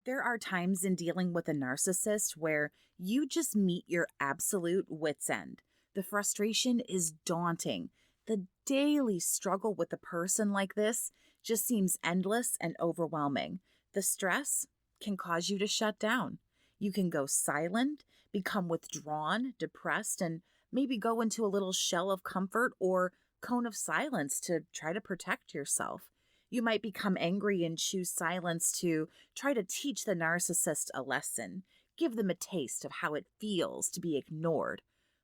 There are times in dealing with a narcissist where you just meet your absolute wits' end. The frustration is daunting. The daily struggle with a person like this just seems endless and overwhelming. The stress can cause you to shut down. You can go silent, become withdrawn, depressed, and maybe go into a little shell of comfort or cone of silence to try to protect yourself. You might become angry and choose silence to try to teach the narcissist a lesson, give them a taste of how it feels to be ignored.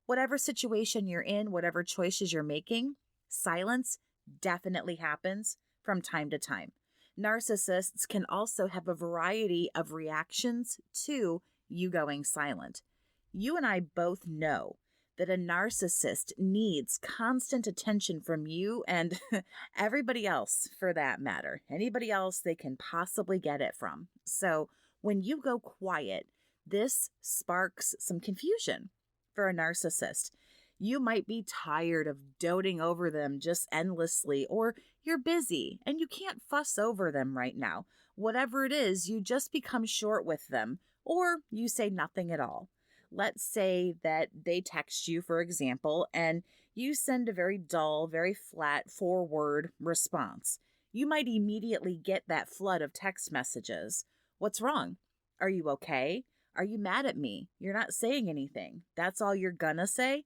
Whatever situation you're in, whatever choices you're making, silence definitely happens from time to time. Narcissists can also have a variety of reactions to you going silent. You and I both know that a narcissist needs constant attention from you and everybody else for that matter. Anybody else they can possibly get it from. So when you go quiet, this sparks some confusion for a narcissist. You might be tired of doting over them just endlessly, or you're busy and you can't fuss over them right now. Whatever it is, you just become short with them, or you say nothing at all. Let's say that they text you, for example, and you send a very dull, very flat, four-word response. You might immediately get that flood of text messages. What's wrong? Are you okay? Are you mad at me? You're not saying anything. That's all you're gonna say?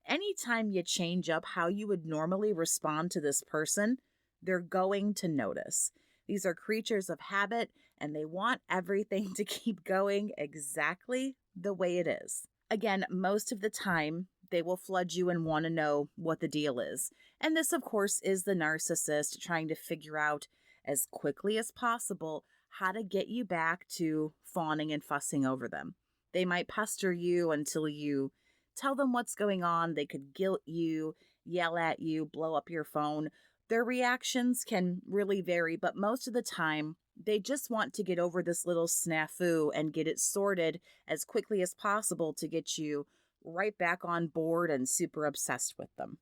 Anytime you change up how you would normally respond to this person, they're going to notice. These are creatures of habit, and they want everything to keep going exactly the way it is. Again, most of the time, they will flood you and want to know what the deal is. And this, of course, is the narcissist trying to figure out as quickly as possible how to get you back to fawning and fussing over them. They might pester you until you tell them what's going on. They could guilt you, yell at you, blow up your phone. Their reactions can really vary, but most of the time, they just want to get over this little snafu and get it sorted as quickly as possible to get you right back on board and super obsessed with them.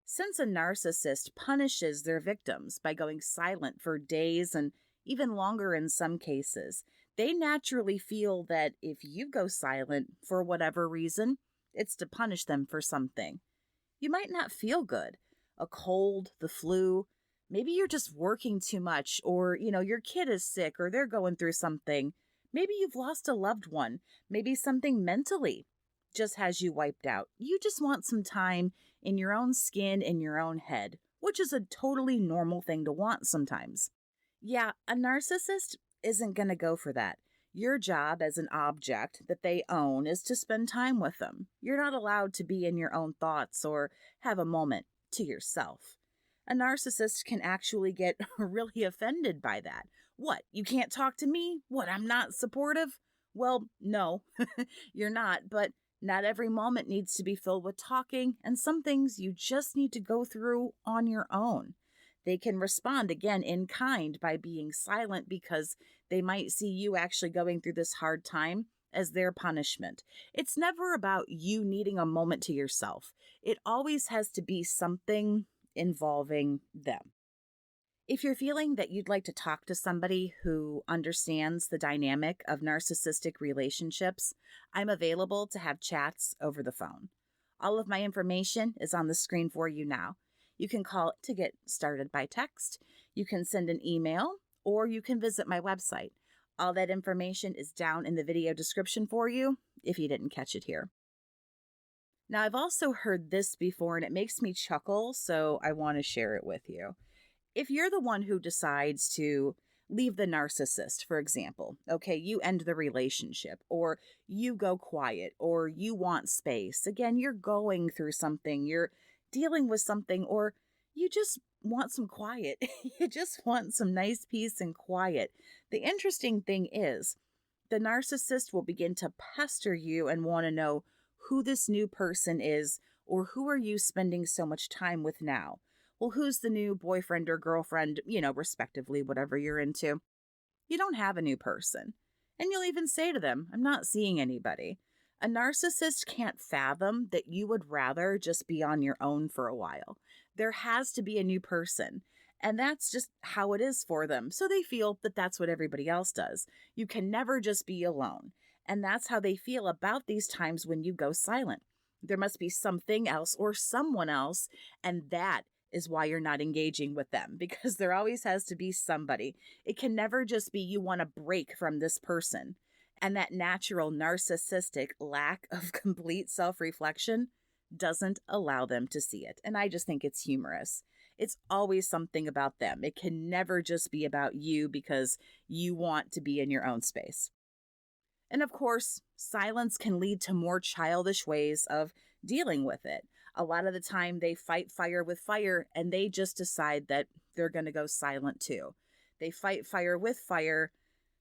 Since a narcissist punishes their victims by going silent for days and even longer in some cases, they naturally feel that if you go silent for whatever reason, it's to punish them for something. You might not feel good. A cold, the flu, maybe you're just working too much, or, your kid is sick, or they're going through something. Maybe you've lost a loved one. Maybe something mentally just has you wiped out. You just want some time in your own skin, in your own head, which is a totally normal thing to want sometimes. Yeah, a narcissist isn't going to go for that. Your job as an object that they own is to spend time with them. You're not allowed to be in your own thoughts or have a moment to yourself. A narcissist can actually get really offended by that. What, you can't talk to me? What, I'm not supportive? Well, no, you're not, but not every moment needs to be filled with talking, and some things you just need to go through on your own. They can respond again in kind by being silent because they might see you actually going through this hard time as their punishment. It's never about you needing a moment to yourself. It always has to be something involving them. If you're feeling that you'd like to talk to somebody who understands the dynamic of narcissistic relationships, I'm available to have chats over the phone. All of my information is on the screen for you now. You can call to get started by text. You can send an email, or you can visit my website. All that information is down in the video description for you if you didn't catch it here. Now, I've also heard this before, and it makes me chuckle, so I want to share it with you. If you're the one who decides to leave the narcissist, for example, okay, you end the relationship, or you go quiet, or you want space. Again, you're going through something, you're dealing with something, or you just want some quiet. You just want some nice peace and quiet. The interesting thing is, the narcissist will begin to pester you and want to know who this new person is, or who are you spending so much time with now? Well, who's the new boyfriend or girlfriend, respectively, whatever you're into. You don't have a new person. And you'll even say to them, I'm not seeing anybody. A narcissist can't fathom that you would rather just be on your own for a while. There has to be a new person. And that's just how it is for them. So they feel that that's what everybody else does. You can never just be alone. And that's how they feel about these times when you go silent. There must be something else or someone else. And that is why you're not engaging with them, because there always has to be somebody. It can never just be you want to break from this person. And that natural narcissistic lack of complete self reflection doesn't allow them to see it. And I just think it's humorous. It's always something about them. It can never just be about you because you want to be in your own space. And of course, silence can lead to more childish ways of dealing with it. A lot of the time, they fight fire with fire and they just decide that they're going to go silent too. They fight fire with fire,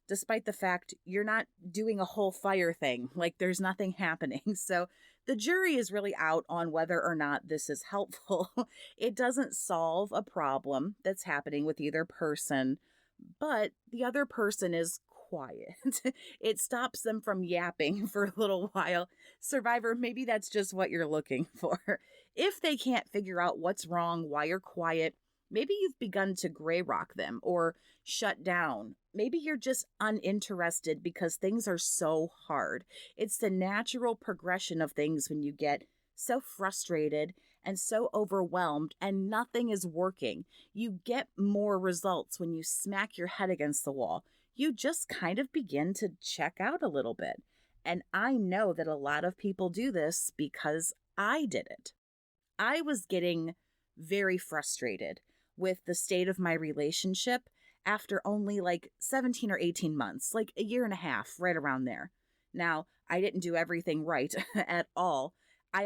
despite the fact you're not doing a whole fire thing, like there's nothing happening. So the jury is really out on whether or not this is helpful. It doesn't solve a problem that's happening with either person, but the other person is quiet. It stops them from yapping for a little while. Survivor, maybe that's just what you're looking for. If they can't figure out what's wrong, why you're quiet, maybe you've begun to gray rock them or shut down. Maybe you're just uninterested because things are so hard. It's the natural progression of things when you get so frustrated and so overwhelmed and nothing is working. You get more results when you smack your head against the wall. You just kind of begin to check out a little bit. And I know that a lot of people do this because I did it. I was getting very frustrated with the state of my relationship after only like 17 or 18 months, like a year and a half, right around there. Now, I didn't do everything right at all. I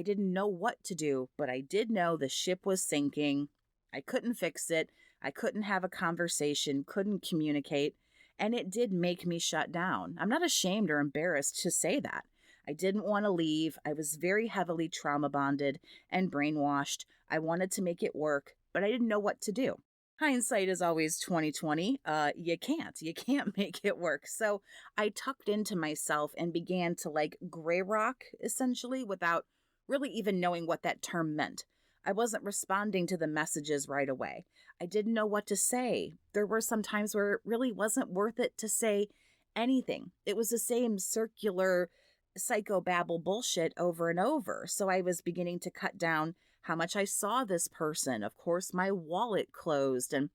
didn't know what to do, but I did know the ship was sinking. I couldn't fix it. I couldn't have a conversation, couldn't communicate, and it did make me shut down. I'm not ashamed or embarrassed to say that. I didn't want to leave. I was very heavily trauma bonded and brainwashed. I wanted to make it work, but I didn't know what to do. Hindsight is always 2020. You can't make it work. So I tucked into myself and began to like gray rock essentially without really even knowing what that term meant. I wasn't responding to the messages right away. I didn't know what to say. There were some times where it really wasn't worth it to say anything. It was the same circular psychobabble bullshit over and over. So I was beginning to cut down how much I saw this person. Of course, my wallet closed. And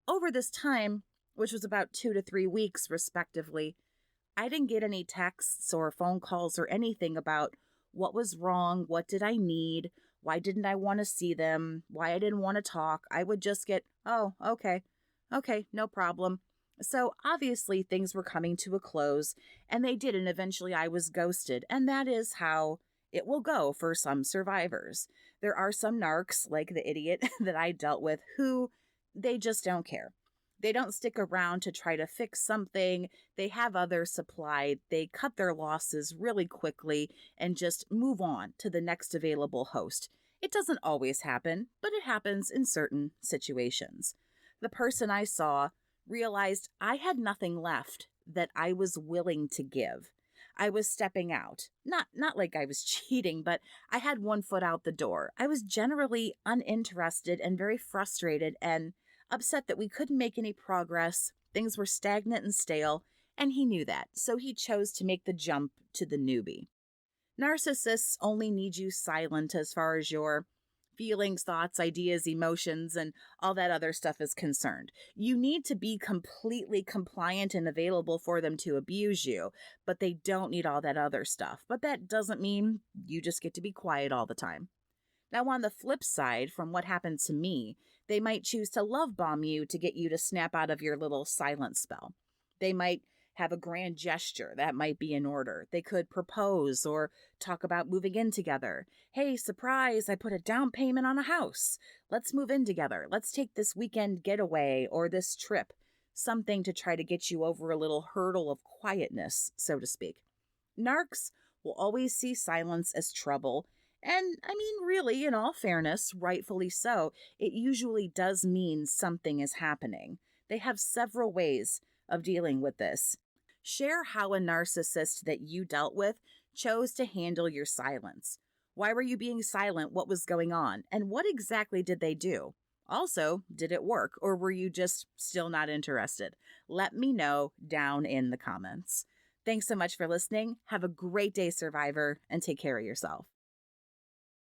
over this time, which was about 2 to 3 weeks respectively, I didn't get any texts or phone calls or anything about what was wrong, what did I need, why didn't I want to see them, why I didn't want to talk. I would just get, oh, okay, no problem. So obviously things were coming to a close, and they did, and eventually I was ghosted, and that is how it will go for some survivors. There are some narcs, like the idiot that I dealt with, who they just don't care. They don't stick around to try to fix something. They have others supplied. They cut their losses really quickly and just move on to the next available host. It doesn't always happen, but it happens in certain situations. The person I saw realized I had nothing left that I was willing to give. I was stepping out. Not like I was cheating, but I had one foot out the door. I was generally uninterested and very frustrated and upset that we couldn't make any progress. Things were stagnant and stale, and he knew that, so he chose to make the jump to the newbie. Narcissists only need you silent as far as your feelings, thoughts, ideas, emotions, and all that other stuff is concerned. You need to be completely compliant and available for them to abuse you, but they don't need all that other stuff. But that doesn't mean you just get to be quiet all the time. Now, on the flip side, from what happened to me, they might choose to love bomb you to get you to snap out of your little silent spell. They might have a grand gesture. That might be in order. They could propose or talk about moving in together. Hey, surprise, I put a down payment on a house. Let's move in together. Let's take this weekend getaway or this trip. Something to try to get you over a little hurdle of quietness, so to speak. Narcs will always see silence as trouble. And I mean, really, in all fairness, rightfully so, it usually does mean something is happening. They have several ways of dealing with this. Share how a narcissist that you dealt with chose to handle your silence. Why were you being silent? What was going on? And what exactly did they do? Also, did it work, or were you just still not interested? Let me know down in the comments. Thanks so much for listening. Have a great day, survivor, and take care of yourself.